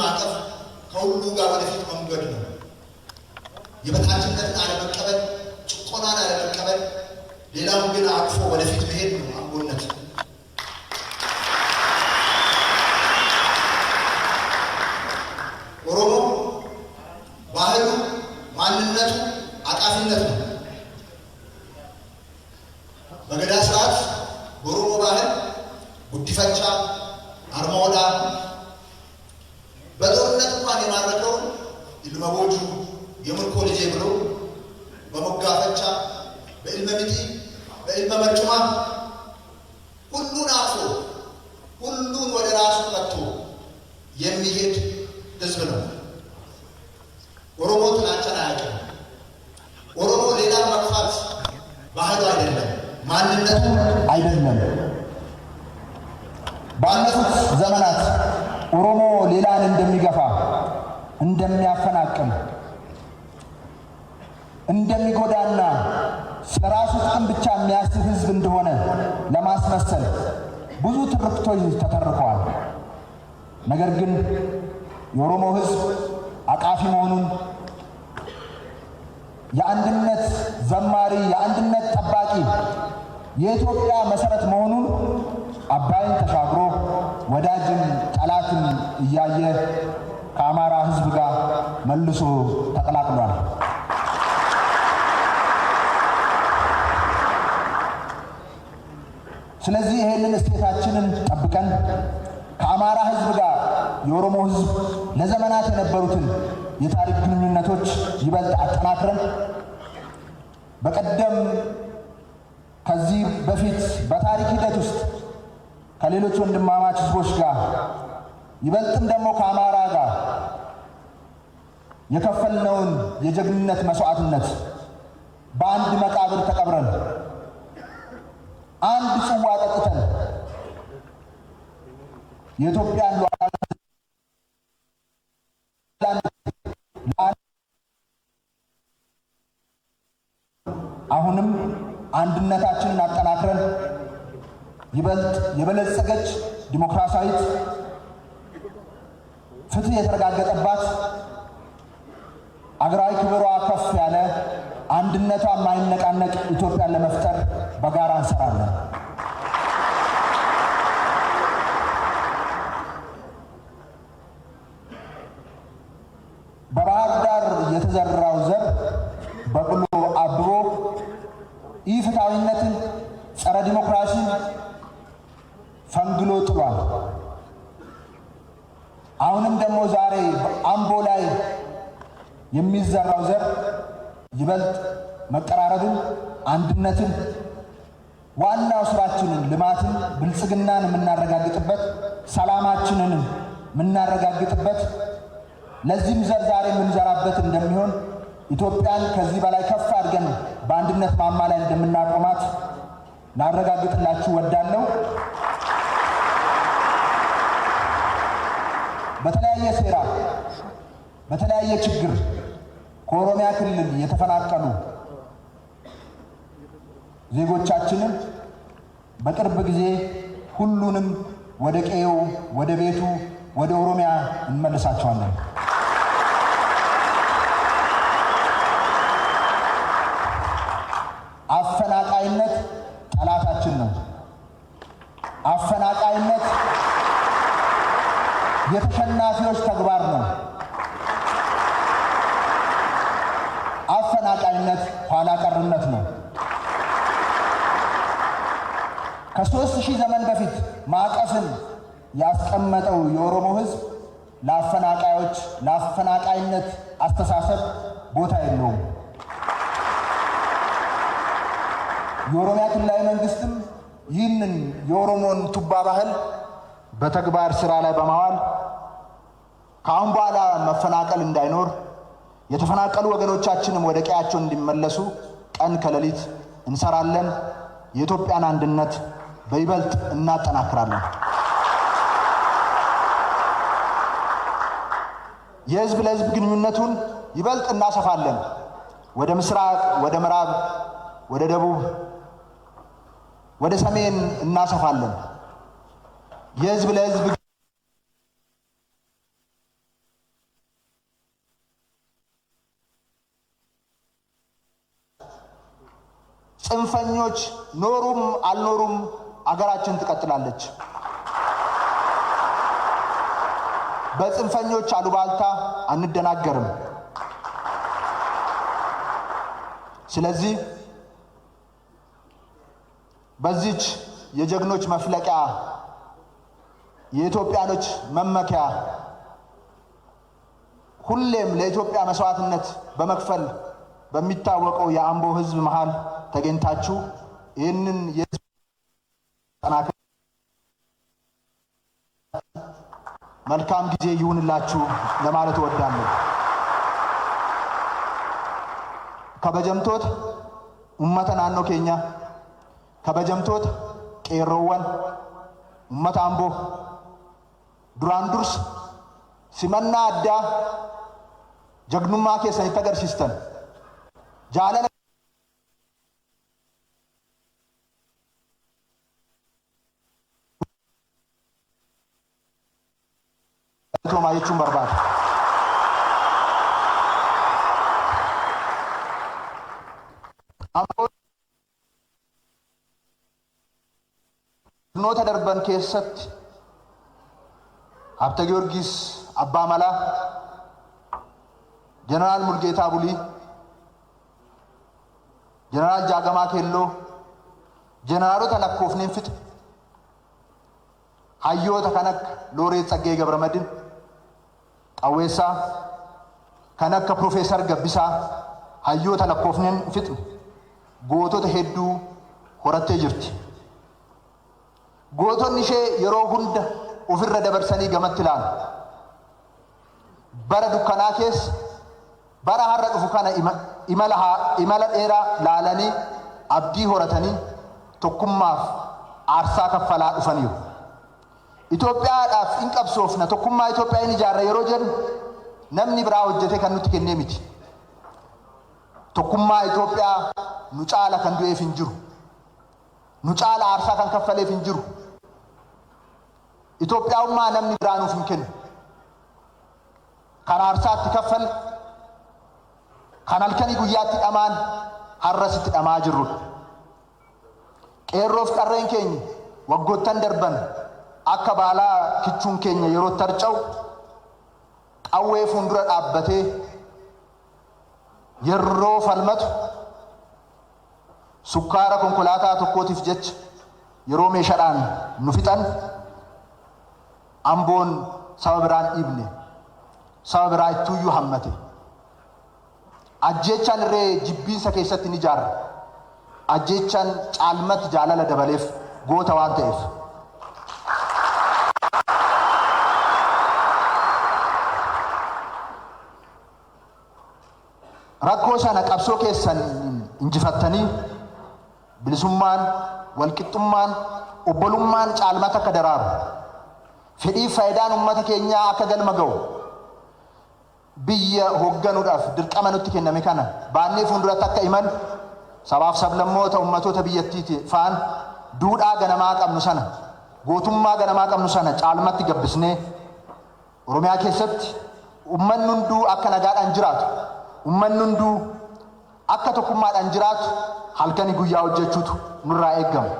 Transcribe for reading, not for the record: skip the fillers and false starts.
ማቀፍ ከሁሉ ጋር ወደፊት መንገድ ነው። የበታችነትን አለመቀበል፣ ጭቆናን አለመቀበል፣ ሌላውን ግን አቅፎ ወደፊት መሄድ ነው አምቦነት። ኦሮሞ ባህሉ፣ ማንነቱ አቃፊነት ነው። በገዳ ስርዓት በኦሮሞ ባህል ጉዲፈቻ፣ አርማወዳ በጦርነት እንኳን የማረከው ኢልመቦጁ የምርኮ ልጄ ብሎ በሞጋፈቻ በኢልመምጢ በኢልመመርጩማ ሁሉን አፍሮ ሁሉን ወደ ራሱ ቀጥቶ የሚሄድ ህዝብ ነው። ኦሮሞ ጥላቻን አያውቅም። ኦሮሞ ሌላ መጥፋት ባህሉ አይደለም፣ ማንነቱ አይደለም። ባለፉት ዘመናት ኦሮሞ ሌላን እንደሚገፋ፣ እንደሚያፈናቅል፣ እንደሚጎዳና ስለራሱ ጥቅም ብቻ የሚያስብ ህዝብ እንደሆነ ለማስመሰል ብዙ ትርክቶች ተተርከዋል። ነገር ግን የኦሮሞ ህዝብ አቃፊ መሆኑን፣ የአንድነት ዘማሪ፣ የአንድነት ጠባቂ፣ የኢትዮጵያ መሰረት መሆኑን አባይን ተሻግሮ ወዳጅም ጠላትም እያየ ከአማራ ህዝብ ጋር መልሶ ተቀላቅሏል። ስለዚህ ይሄንን እሴታችንን ጠብቀን ከአማራ ህዝብ ጋር የኦሮሞ ህዝብ ለዘመናት የነበሩትን የታሪክ ግንኙነቶች ይበልጥ አጠናክረን በቀደም ከዚህ በፊት በታሪክ ሂደት ውስጥ ከሌሎች ወንድማማች ህዝቦች ጋር ይበልጥም ደግሞ ከአማራ ጋር የከፈልነውን የጀግንነት መስዋዕትነት በአንድ መቃብር ተቀብረን አንድ ጽዋ ጠጥተን የኢትዮጵያን አሁንም አንድነታችንን አጠናክረን ይበልጥ የበለጸገች ዲሞክራሲያዊት ፍትህ የተረጋገጠባት አገራዊ ክብሯ ከፍ ያለ አንድነቷ የማይነቃነቅ ኢትዮጵያን ለመፍጠር በጋራ እንሰራለን። በባህር ዳር የተዘራው ዘር በቅሎ አብቦ ኢፍትሐዊነትን፣ ጸረ ዲሞክራሲን ፈንግሎ ጥሏል። አሁንም ደግሞ ዛሬ አምቦ ላይ የሚዘራው ዘር ይበልጥ መቀራረብን፣ አንድነትን፣ ዋናው ስራችንን ልማትን፣ ብልጽግናን የምናረጋግጥበት፣ ሰላማችንን የምናረጋግጥበት፣ ለዚህም ዘር ዛሬ የምንዘራበት እንደሚሆን ኢትዮጵያን ከዚህ በላይ ከፍ አድርገን በአንድነት ማማ ላይ እንደምናቆማት ላረጋግጥላችሁ ወዳለሁ። በተለያየ ሴራ በተለያየ ችግር ከኦሮሚያ ክልል የተፈናቀሉ ዜጎቻችንን በቅርብ ጊዜ ሁሉንም ወደ ቀዬው፣ ወደ ቤቱ፣ ወደ ኦሮሚያ እንመልሳቸዋለን። አፈናቃይነት ጠላታችን ነው። አፈናቃይነት የተሸናፊዎች ተግባር ነው። አፈናቃይነት ኋላ ቀርነት ነው። ከ3000 ዘመን በፊት ማዕቀፍን ያስቀመጠው የኦሮሞ ህዝብ ለአፈናቃዮች፣ ለአፈናቃይነት አስተሳሰብ ቦታ የለውም። የኦሮሚያ ክልላዊ መንግስትም ይህንን የኦሮሞን ቱባ ባህል በተግባር ስራ ላይ በማዋል ከአሁን በኋላ መፈናቀል እንዳይኖር፣ የተፈናቀሉ ወገኖቻችንም ወደ ቀያቸው እንዲመለሱ ቀን ከሌሊት እንሰራለን። የኢትዮጵያን አንድነት በይበልጥ እናጠናክራለን። የህዝብ ለህዝብ ግንኙነቱን ይበልጥ እናሰፋለን። ወደ ምስራቅ፣ ወደ ምዕራብ፣ ወደ ደቡብ፣ ወደ ሰሜን እናሰፋለን። የህዝብ ለህዝብ ጽንፈኞች ኖሩም አልኖሩም አገራችን ትቀጥላለች። በጽንፈኞች አሉባልታ አንደናገርም። ስለዚህ በዚች የጀግኖች መፍለቂያ የኢትዮጵያኖች መመኪያ ሁሌም ለኢትዮጵያ መስዋዕትነት በመክፈል በሚታወቀው የአምቦ ሕዝብ መሃል ተገኝታችሁ ይህንን መልካም ጊዜ ይሁንላችሁ ለማለት እወዳለሁ። ከበጀምቶት ኡመተ ናኖ ኬኛ ከበጀምቶት ቄሮወን ኡመተ አምቦ ዱራን ዱርስ ሲመና አዳ ጀግኑማ ኬሰን ተገርሲስተን ጃለለ ማየቹን በርባድ ኖተ ደርበን ኬሰት ሀብተ ጊዮርጊስ አባ መላ ጀነራል ሙልጌታ ቡሊ ጀነራል ጃገማ ኬሎ ጀነራሉ ተለኮፍኔን ፍጥ ሀዮተ ከነክ ሎሬት ጸጋዬ ገብረመድህን ቀዌሳ ከነከ ፕሮፌሰር ገቢሳ ሀዮተ ለኮፍኔን ፍጥ ጎቶተ ሄዱ ሆረቴ ጅርቲ ጎቶን ኢሼ የሮ ሁንደ ኦፊረ ደበርሰኒ ገመትላል በረ ዱከና ኬስ በረ ሀረ ዱፉ ከነ ኢመለ ዴራ ላለኒ አብዲ ሆረተኒ ቶኩማፍ አርሳ ከፈላ ዱፈኒዩ ኢትዮጵያ ዳፍ እንቀብሶፍነ ቶኩማ ኢትዮጵያን ጃረ የሮ ጀን ነምኒ ብራ ወጀቴ ከኑት ከኔሚቲ ቶኩማ ኢትዮጵያ ኑጫላ ከንዱ ኤፍንጅሩ ኑጫላ አርሳ ከን ከፈለ ኤፍንጅሩ ኢትዮጵያውማ ነምኒ ብራኑ ፍንከን ካራርሳ ትከፈል ካናልከኒ ጉያቲ አማን ሐረስት አማ ጅሩ ቄሮፍ ቀረን ኬኝ ወጎተን ደርበን አከባላ ክቹን ኬኝ የሮ ተርጨው ቀዌ ፉንዱረ ዳበቴ የሮ ፈልመቱ ሱካራ ኮንኮላታ ተኮቲፍ ጀች የሮ ሜሸዳን ኑፊጠን አምቦን ሰብራን ኢብኔ ሰብራይቱዩ ሐመቴ አጀቻን ሬ ጅቢን ሰከሰት ንጃር አጀቻን ጫልመት ጃላለ ደበሌፍ ጎታ ዋንተፍ ረኮሻና ቀብሶ ከሰን እንጅፈተኒ ብልሱማን ወልቅጡማን ኦቦሉማን ጫልመተ ከደራሩ ፈዲ ፋይዳን ኡመተ ኬኛ አከገልመገው ብየ ሆገኑዳፍ ድርቀመኑት ከነመ ካና ባኔ ፉንዱራ ተከ ኢመን ሰባፍ ሰብለሞተ ኡመቶ ተብየቲቲ ፋን ዱዳ ገነማ ቀምኑ ሰነ ጎቱማ ገነማ ቀምኑ ሰነ ጫልመት ገብስኔ ኦሮሚያ ኬሰት ኡመኑንዱ አከነጋድ አንጅራቱ ኡመኑንዱ አከተኩማ አንጅራቱ halkani guyyaa hojjechuutu nurraa eegamu